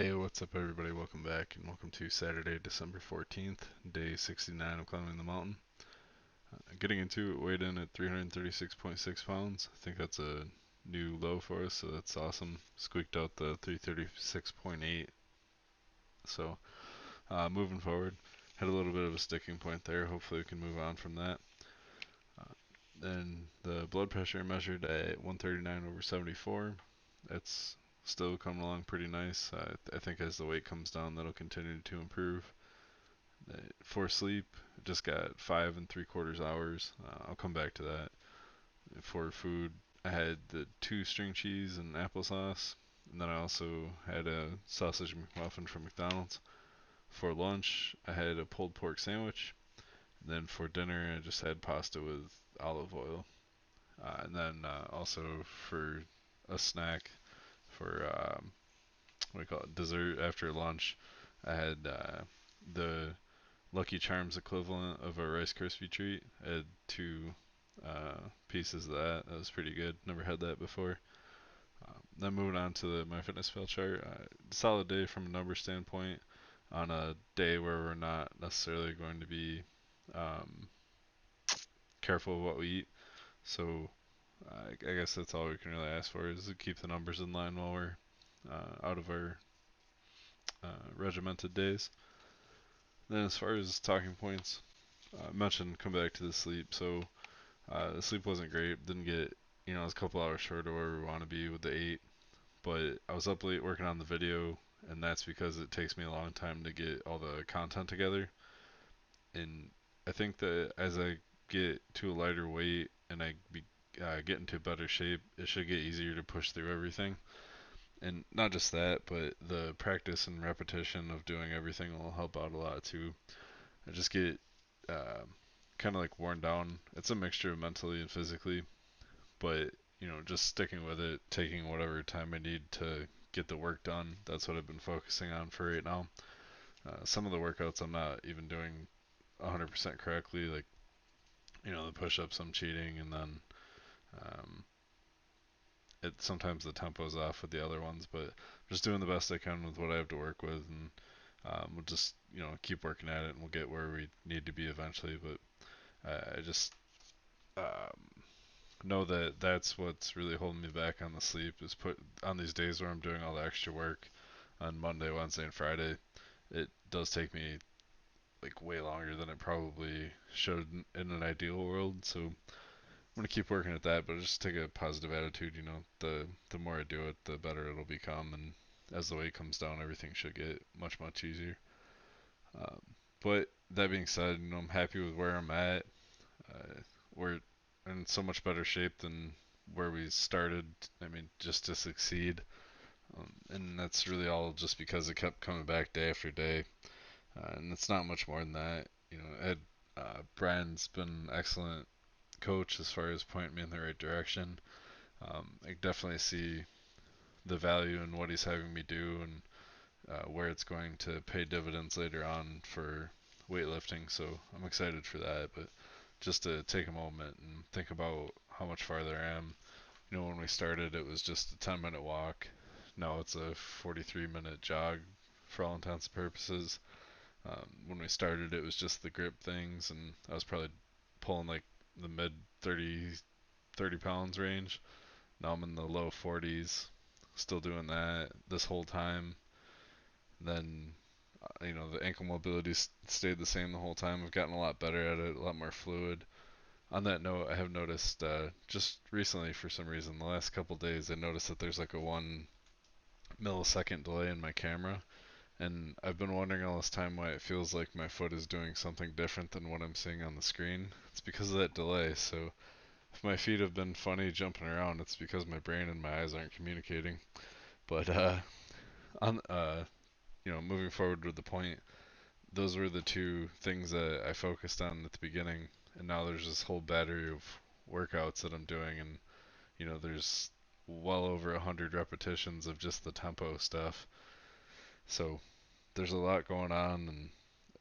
Hey, what's up everybody? Welcome back and welcome to Saturday, December 14th, day 69 of climbing the mountain. Getting into it, weighed in at 336.6 pounds. I think that's a new low for us, so that's awesome. Squeaked out the 336.8. So, moving forward, had a little bit of a sticking point there. Hopefully we can move on from that. Uh, then the blood pressure measured at 139/74. That's still coming along pretty nice. I think as the weight comes down, that'll continue to improve. For sleep, just got 5 3/4 hours. I'll come back to that. For food, I had the 2 string cheese and applesauce, and then I also had a sausage McMuffin from McDonald's. For lunch, I had a pulled pork sandwich. And then for dinner, I just had pasta with olive oil. And then also for a snack, for what do you call it, dessert after lunch, I had the Lucky Charms equivalent of a Rice Krispie treat. I had 2 pieces of that. That was pretty good. Never had that before. Then moving on to the MyFitnessPal chart. Solid day from a number standpoint on a day where we're not necessarily going to be um, careful of what we eat. So I guess that's all we can really ask for is to keep the numbers in line while we're out of our regimented days. Then as far as talking points, I mentioned come back to the sleep. So the sleep wasn't great. Didn't get, I was a couple hours short of where we want to be with the 8. But I was up late working on the video, and that's because it takes me a long time to get all the content together. And I think that as I get to a lighter weight and get into better shape, it should get easier to push through everything. And not just that, but the practice and repetition of doing everything will help out a lot too. I just get uh, kind of like worn down. It's a mixture of mentally and physically, but just sticking with it, taking whatever time I need to get the work done. That's what I've been focusing on for right now. Some of the workouts I'm not even doing 100% correctly, like the push-ups I'm cheating, and then um, sometimes the tempo's off with the other ones, but just doing the best I can with what I have to work with, and we'll just keep working at it, and we'll get where we need to be eventually. But I just um, know that that's what's really holding me back on the sleep is put on these days where I'm doing all the extra work on Monday, Wednesday, and Friday. It does take me like way longer than it probably should in an ideal world. So I'm gonna keep working at that, but just take a positive attitude. The more I do it, the better it'll become, and as the weight comes down, everything should get much easier. Um, but that being said, I'm happy with where I'm at. We're in so much better shape than where we started. I mean, just to succeed, and that's really all just because it kept coming back day after day. And it's not much more than that. Ed Brian's been an excellent coach as far as pointing me in the right direction. I definitely see the value in what he's having me do and where it's going to pay dividends later on for weightlifting. So I'm excited for that. But just to take a moment and think about how much farther I am. When we started, it was just a 10-minute walk. Now it's a 43-minute jog for all intents and purposes. When we started, it was just the grip things, and I was probably pulling like the mid 30 pounds range. Now I'm in the low 40s, still doing that this whole time. Then, the ankle mobility stayed the same the whole time. I've gotten a lot better at it, a lot more fluid. On that note, I have noticed just recently, for some reason, the last couple days, I noticed that there's like a 1 millisecond delay in my camera. And I've been wondering all this time why it feels like my foot is doing something different than what I'm seeing on the screen. It's because of that delay. So if my feet have been funny jumping around, it's because my brain and my eyes aren't communicating. But on moving forward with the point, those were the 2 things that I focused on at the beginning, and now there's this whole battery of workouts that I'm doing, and there's well over 100 repetitions of just the tempo stuff. So there's a lot going on, and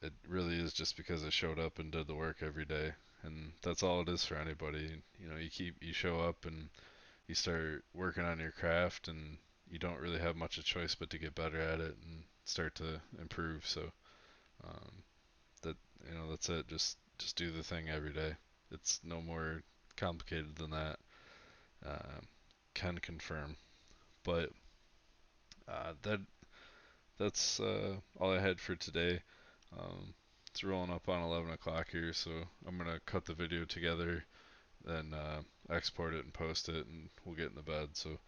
it really is just because I showed up and did the work every day, and that's all it is for anybody. You show up and you start working on your craft, and you don't really have much of a choice but to get better at it and start to improve. So um, that that's it. Just do the thing every day. It's no more complicated than that. Um, can confirm. But that's all I had for today. Um, it's rolling up on 11 o'clock here, so I'm gonna cut the video together, then export it and post it, and we'll get in the bed. So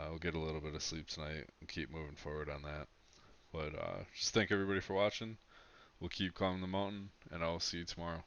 we'll get a little bit of sleep tonight and keep moving forward on that. But just thank everybody for watching. We'll keep climbing the mountain, and I'll see you tomorrow.